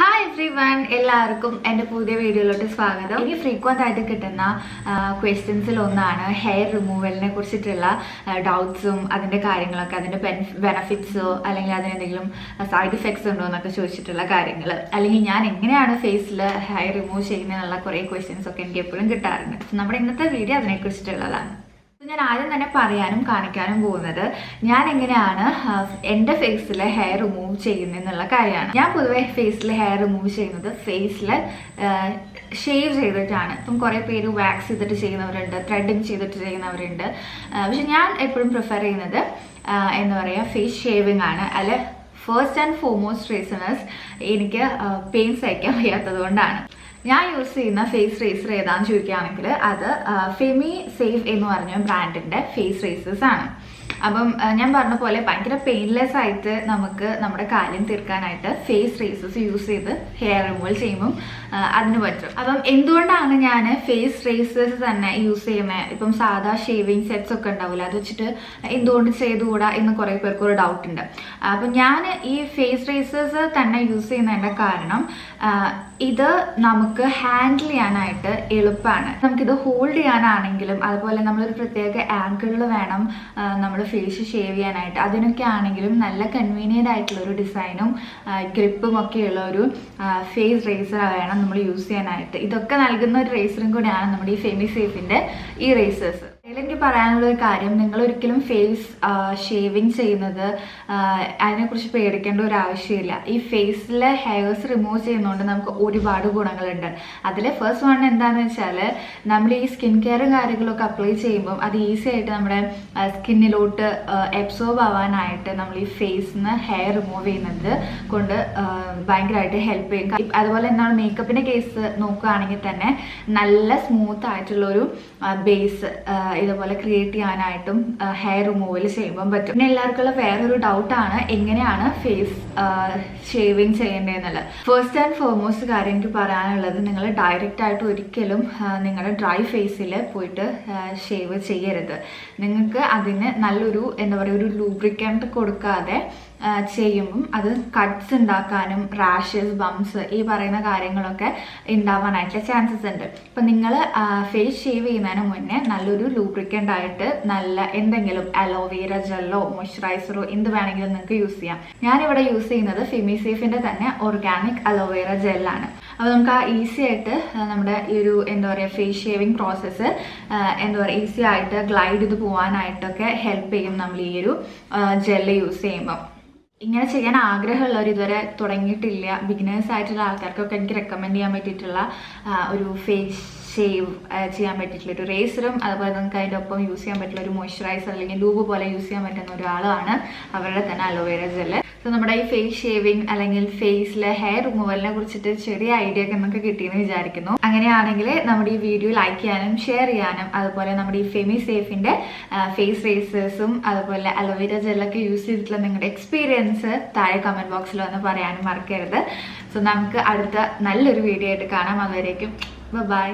Hi everyone, എല്ലാവർക്കും എൻ്റെ പുതിയ വീഡിയോയിലോട്ട് സ്വാഗതം. ഇനി ഫ്രീക്വന്റ് ആയിട്ട് കിട്ടുന്ന ക്വസ്റ്റ്യൻസിൽ ഒന്നാണ് ഹെയർ റിമൂവലിനെ കുറിച്ചിട്ടുള്ള ഡൗട്ട്സും അതിൻ്റെ കാര്യങ്ങളൊക്കെ, അതിൻ്റെ ബെനഫിറ്റ്സോ അല്ലെങ്കിൽ അതിനെന്തെങ്കിലും സൈഡ് ഇഫക്ട്സ് ഉണ്ടോ എന്നൊക്കെ ചോദിച്ചിട്ടുള്ള കാര്യങ്ങൾ, അല്ലെങ്കിൽ ഞാൻ എങ്ങനെയാണ് ഫേസിൽ ഹെയർ റിമൂവ് ചെയ്യുന്നതിനുള്ള കുറേ ക്വസ്റ്റ്യൻസ് ഒക്കെ എനിക്ക് എപ്പോഴും കിട്ടാറുണ്ട്. നമ്മുടെ ഇന്നത്തെ വീഡിയോ അതിനെക്കുറിച്ചിട്ടുള്ളതാണ്. ഞാൻ ആദ്യം തന്നെ പറയാനും കാണിക്കാനും പോകുന്നത് ഞാൻ എങ്ങനെയാണ് എൻ്റെ ഫേസിൽ ഹെയർ റിമൂവ് ചെയ്യുന്നതെന്നുള്ള കാര്യമാണ്. ഞാൻ പൊതുവെ ഫേസിൽ ഹെയർ റിമൂവ് ചെയ്യുന്നത് ഫേസിൽ ഷേവ് ചെയ്തിട്ടാണ്. ഇപ്പം കുറേ പേര് വാക്സ് ചെയ്തിട്ട് ചെയ്യുന്നവരുണ്ട്, ത്രെഡിങ് ചെയ്തിട്ട് ചെയ്യുന്നവരുണ്ട്. പക്ഷെ ഞാൻ എപ്പോഴും പ്രിഫർ ചെയ്യുന്നത് എന്താ പറയുക, ഫേസ് ഷേവിങ് ആണ്. അല്ല, ഫസ്റ്റ് ആൻഡ് ഫോർമോസ്റ്റ് റീസണേഴ്സ് എനിക്ക് പെയിൻ സഹിക്കാൻ വയ്യാത്തത് കൊണ്ടാണ്. ഞാൻ യൂസ് ചെയ്യുന്ന ഫേസ് റേസർ ഏതാണെന്ന് ചോദിക്കുകയാണെങ്കിൽ അത് FemiSafe എന്ന് പറഞ്ഞ ബ്രാൻഡിൻ്റെ ഫേസ് റേസേഴ്സ് ആണ്. അപ്പം ഞാൻ പറഞ്ഞ പോലെ ഭയങ്കര പെയിൻലെസ് ആയിട്ട് നമുക്ക് നമ്മുടെ കാര്യം തീർക്കാനായിട്ട് ഫേസ് റേസേഴ്സ് യൂസ് ചെയ്ത് ഹെയർ റിമൂവൽ ചെയ്യുമ്പം അതിന് പറ്റും. അപ്പം എന്തുകൊണ്ടാണ് ഞാൻ ഫേസ് റേസേഴ്സ് തന്നെ യൂസ് ചെയ്യുന്നത്? ഇപ്പം സാധാ ഷേവിങ് സെറ്റ്സ് ഒക്കെ ഉണ്ടാവില്ല, അത് വെച്ചിട്ട് എന്തുകൊണ്ട് ചെയ്തുകൂടാ എന്ന് കുറേ പേർക്ക് ഒരു ഡൗട്ട് ഉണ്ട്. അപ്പം ഞാൻ ഈ ഫേസ് റേസേഴ്സ് തന്നെ യൂസ് ചെയ്യുന്നതിൻ്റെ കാരണം ഇത് നമുക്ക് ഹാൻഡിൽ ചെയ്യാനായിട്ട് എളുപ്പമാണ്. നമുക്കിത് ഹോൾഡ് ചെയ്യാനാണെങ്കിലും അതുപോലെ നമ്മളൊരു പ്രത്യേക ആംഗിളിൽ വേണം നമ്മൾ ഫേസ് ഷേവ് ചെയ്യാനായിട്ട്, അതിനൊക്കെ ആണെങ്കിലും നല്ല കൺവീനിയൻ്റ് ആയിട്ടുള്ള ഒരു ഡിസൈനും ഗ്രിപ്പും ഒക്കെയുള്ള ഒരു ഫേസ് റേസർ വേണം നമ്മൾ യൂസ് ചെയ്യാനായിട്ട്. ഇതൊക്കെ നൽകുന്ന ഒരു റേസറും കൂടെയാണ് നമ്മുടെ ഈ FemiSafeൻ്റെ ഈ റേസേഴ്സ്. എനിക്ക് പറയാനുള്ള ഒരു കാര്യം, നിങ്ങൾ ഒരിക്കലും ഫേസ് ഷേവിങ് ചെയ്യുന്നത് അതിനെക്കുറിച്ച് പേടിക്കേണ്ട ഒരു ആവശ്യമില്ല. ഈ ഫേസിലെ ഹെയർസ് റിമൂവ് ചെയ്യുന്നതുകൊണ്ട് നമുക്ക് ഒരുപാട് ഗുണങ്ങളുണ്ട്. അതിൽ ഫസ്റ്റ് വൺ എന്താണെന്ന് വെച്ചാൽ, നമ്മൾ ഈ സ്കിൻ കെയറും കാര്യങ്ങളൊക്കെ അപ്ലൈ ചെയ്യുമ്പം അത് ഈസി ആയിട്ട് നമ്മുടെ സ്കിന്നിലോട്ട് അബ്സോർബ് ആവാനായിട്ട് നമ്മൾ ഈ ഫേസിൽ നിന്ന് ഹെയർ റിമൂവ് ചെയ്യുന്നത് കൊണ്ട് ഭയങ്കരമായിട്ട് ഹെൽപ്പ് ചെയ്യും. അതുപോലെ എന്താണ്, മേക്കപ്പിൻ്റെ കേസ് നോക്കുകയാണെങ്കിൽ തന്നെ നല്ല സ്മൂത്ത് ആയിട്ടുള്ളൊരു ബേസ് ഇതുപോലെ ക്രിയേറ്റ് ചെയ്യാനായിട്ടും ഹെയർ റിമൂവൽ ചെയ്യുമ്പം പറ്റും. പിന്നെ എല്ലാവർക്കുള്ള വേറൊരു ഡൗട്ടാണ് എങ്ങനെയാണ് ഫേസ് ഷേവിങ് ചെയ്യേണ്ടതെന്നുള്ളത്. ഫസ്റ്റ് ആൻഡ് ഫോർമോസ്റ്റ് കാര്യം എനിക്ക് പറയാനുള്ളത്, നിങ്ങൾ ഡയറക്റ്റ് ആയിട്ട് ഒരിക്കലും നിങ്ങളുടെ ഡ്രൈ ഫേസിൽ പോയിട്ട് ഷേവ് ചെയ്യരുത്. നിങ്ങൾക്ക് അതിന് നല്ലൊരു എന്താ പറയുക, ഒരു ലൂബ്രിക്കൻറ്റ് കൊടുക്കാതെ ചെയ്യുമ്പം അത് കട്ട്സ് ഉണ്ടാക്കാനും റാഷസ്, ബംസ്, ഈ പറയുന്ന കാര്യങ്ങളൊക്കെ ഉണ്ടാവാനായിട്ടുള്ള ചാൻസസ് ഉണ്ട്. അപ്പം നിങ്ങൾ ഫേസ് ഷേവ് ചെയ്യുന്നതിന് മുന്നേ നല്ലൊരു ലൂബ്രിക്കൻ്റ് ആയിട്ട് നല്ല എന്തെങ്കിലും അലോവേര ജെല്ലോ മോയ്സ്ചറൈസറോ എന്ത് വേണമെങ്കിലും നിങ്ങൾക്ക് യൂസ് ചെയ്യാം. ഞാനിവിടെ യൂസ് ചെയ്യുന്നത് FemiSafeൻ്റെ തന്നെ ഓർഗാനിക് അലോവേര ജെല്ലാണ്. അപ്പോൾ നമുക്ക് ഈസി ആയിട്ട് നമ്മുടെ ഈ ഒരു എന്താ പറയുക ഫേസ് ഷേവിങ് പ്രോസസ്സ് എന്താ പറയുക ഈസി ആയിട്ട് ഗ്ലൈഡ് ചെയ്ത് പോകാനായിട്ടൊക്കെ ഹെൽപ്പ് ചെയ്യും നമ്മൾ ഈ ഒരു ജെല്ല് യൂസ് ചെയ്യുമ്പോൾ. ഇങ്ങനെ ചെയ്യാൻ ആഗ്രഹമുള്ളവർ, ഇതുവരെ തുടങ്ങിയിട്ടില്ല, ബിഗിനേഴ്സ് ആയിട്ടുള്ള ആൾക്കാർക്കൊക്കെ എനിക്ക് റെക്കമെൻഡ് ചെയ്യാൻ പറ്റിയിട്ടുള്ള ഒരു ഫേസ് ഷേവ് ചെയ്യാൻ പറ്റിയിട്ടുള്ള ഒരു റേസറും അതുപോലെ നമുക്ക് അതിൻ്റെ ഒപ്പം യൂസ് ചെയ്യാൻ പറ്റുള്ള ഒരു മോയ്സ്ചറൈസർ അല്ലെങ്കിൽ ലൂബ് പോലെ യൂസ് ചെയ്യാൻ പറ്റുന്ന ഒരാളാണ് അവരുടെ തന്നെ അലോവേര ജെല്ല്. സോ നമ്മുടെ ഈ ഫേസ് ഷേവിങ് അല്ലെങ്കിൽ ഫേസിലെ ഹെയർ റിമൂവലിനെ കുറിച്ചിട്ട് ചെറിയ ഐഡിയ ഒക്കെ നമുക്ക് കിട്ടിയെന്ന് വിചാരിക്കുന്നു. അങ്ങനെയാണെങ്കിൽ നമ്മുടെ ഈ വീഡിയോ ലൈക്ക് ചെയ്യാനും ഷെയർ ചെയ്യാനും അതുപോലെ നമ്മുടെ ഈ FemiSafeൻ്റെ ഫേസ് റേസേഴ്സും അതുപോലെ അലോവേര ജെല്ലൊക്കെ യൂസ് ചെയ്തിട്ടുള്ള നിങ്ങളുടെ എക്സ്പീരിയൻസ് താഴെ കമൻറ്റ് ബോക്സിൽ വന്ന് പറയാനും മറക്കരുത്. സോ നമുക്ക് അടുത്ത നല്ലൊരു വീഡിയോ ആയിട്ട് കാണാം. അതുവരേക്കും ബൈ.